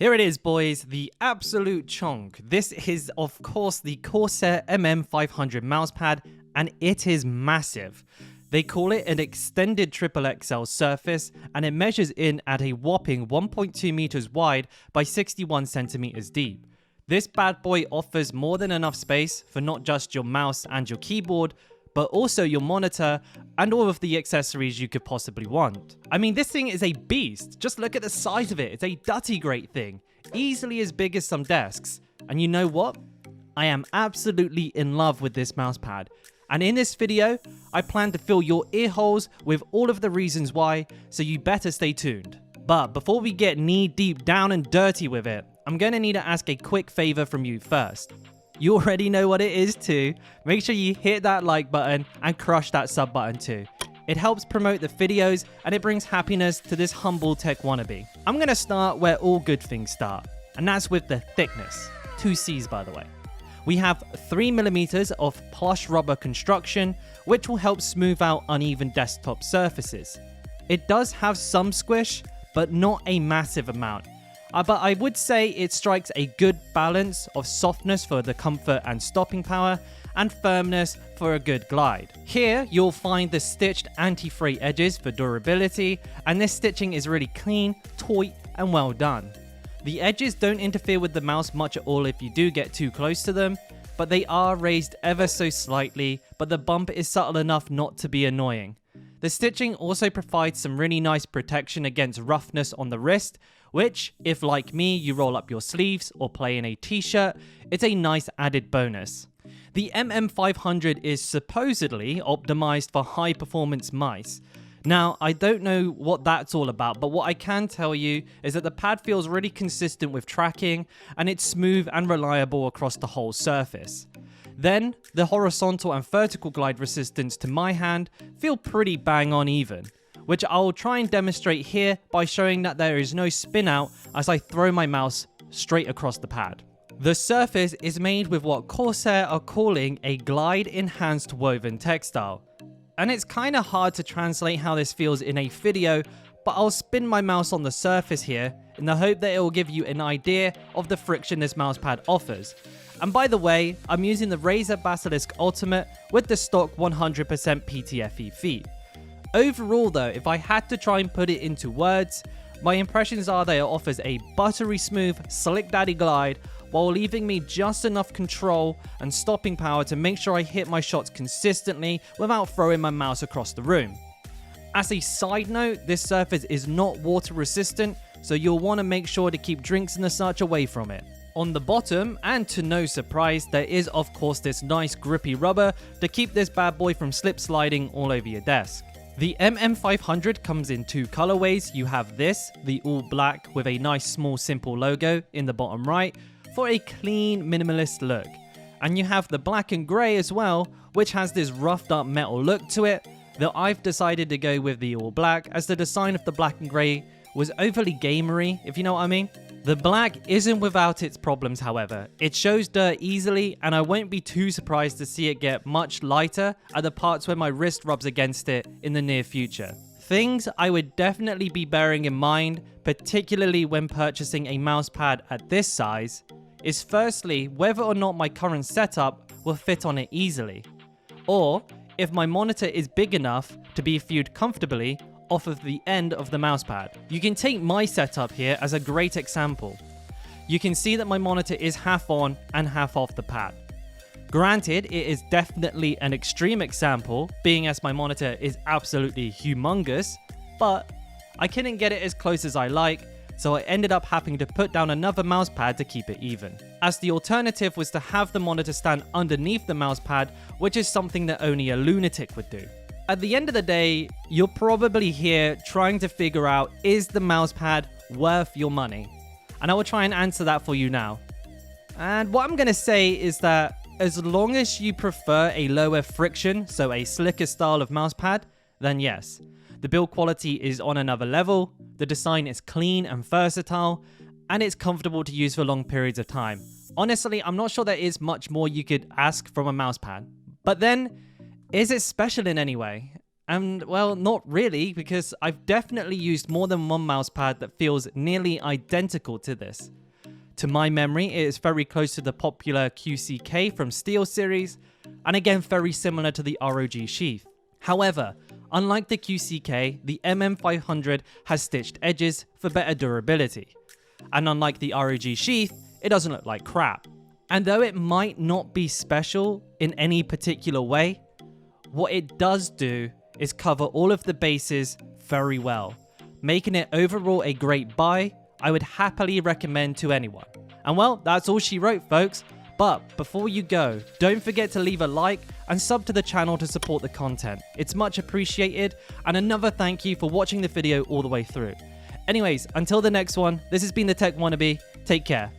Here it is, boys, the absolute chunk. This is, of course, the Corsair MM500 mousepad, and it is massive. They call it an extended XXL surface, and it measures in at a whopping 1.2 meters wide by 61 centimeters deep. This bad boy offers more than enough space for not just your mouse and your keyboard, but also your monitor and all of the accessories you could possibly want. I mean, this thing is a beast. Just look at the size of it. It's a dirty great thing, easily as big as some desks. And you know what? I am absolutely in love with this mousepad. And in this video, I plan to fill your ear holes with all of the reasons why, so you better stay tuned. But before we get knee deep down and dirty with it, I'm going to need to ask a quick favor from you first. You already know what it is too. Make sure you hit that like button and crush that sub button too. It helps promote the videos and it brings happiness to this humble tech wannabe. I'm going to start where all good things start, and that's with the thickness. 2 C's by the way. We have 3mm of plush rubber construction, which will help smooth out uneven desktop surfaces. It does have some squish, but not a massive amount. But I would say it strikes a good balance of softness for the comfort and stopping power, and firmness for a good glide. Here you'll find the stitched anti-fray edges for durability, and this stitching is really clean, taut, and well done. The edges don't interfere with the mouse much at all if you do get too close to them, but they are raised ever so slightly, but the bump is subtle enough not to be annoying. The stitching also provides some really nice protection against roughness on the wrist, which, if like me you roll up your sleeves or play in a t-shirt, it's a nice added bonus. The MM500 is supposedly optimized for high performance mice. Now, I don't know what that's all about, but what I can tell you is that the pad feels really consistent with tracking, and it's smooth and reliable across the whole surface. Then, the horizontal and vertical glide resistance to my hand feel pretty bang on even, which I'll try and demonstrate here by showing that there is no spin out as I throw my mouse straight across the pad. The surface is made with what Corsair are calling a glide enhanced woven textile. And it's kind of hard to translate how this feels in a video, but I'll spin my mouse on the surface here in the hope that it will give you an idea of the friction this mousepad offers. And by the way, I'm using the Razer Basilisk Ultimate with the stock 100% PTFE feet. Overall though, if I had to try and put it into words, my impressions are that it offers a buttery smooth, slick daddy glide while leaving me just enough control and stopping power to make sure I hit my shots consistently without throwing my mouse across the room. As a side note, this surface is not water resistant, so you'll want to make sure to keep drinks and such away from it. On the bottom, and to no surprise, there is of course this nice grippy rubber to keep this bad boy from slip sliding all over your desk. The MM500 comes in 2 colorways. You have this, the all black with a nice small simple logo in the bottom right for a clean minimalist look. And you have the black and grey as well, which has this roughed up metal look to it, though I've decided to go with the all black as the design of the black and grey was overly gamery, if you know what I mean. The black isn't without its problems however. It shows dirt easily, and I won't be too surprised to see it get much lighter at the parts where my wrist rubs against it in the near future. Things I would definitely be bearing in mind, particularly when purchasing a mousepad at this size, is firstly whether or not my current setup will fit on it easily, or if my monitor is big enough to be viewed comfortably off of the end of the mousepad. You can take my setup here as a great example. You can see that my monitor is half on and half off the pad. Granted, it is definitely an extreme example, being as my monitor is absolutely humongous, but I couldn't get it as close as I like, so I ended up having to put down another mousepad to keep it even. As the alternative was to have the monitor stand underneath the mousepad, which is something that only a lunatic would do. At the end of the day, you're probably here trying to figure out, is the mousepad worth your money? And I will try and answer that for you now. And what I'm going to say is that as long as you prefer a lower friction, so a slicker style of mousepad, then yes. The build quality is on another level, the design is clean and versatile, and it's comfortable to use for long periods of time. Honestly, I'm not sure there is much more you could ask from a mousepad. But then, is it special in any way? And well, not really, because I've definitely used more than one mousepad that feels nearly identical to this. To my memory, it is very close to the popular QCK from SteelSeries, and again very similar to the ROG sheath. However, unlike the QCK, the MM500 has stitched edges for better durability. And unlike the ROG sheath, it doesn't look like crap. And though it might not be special in any particular way, what it does do is cover all of the bases very well, making it overall a great buy I would happily recommend to anyone. And well, that's all she wrote, folks. But before you go, don't forget to leave a like and sub to the channel to support the content. It's much appreciated, and another thank you for watching the video all the way through. Anyways, until the next one, this has been the Tech Wannabe. Take care.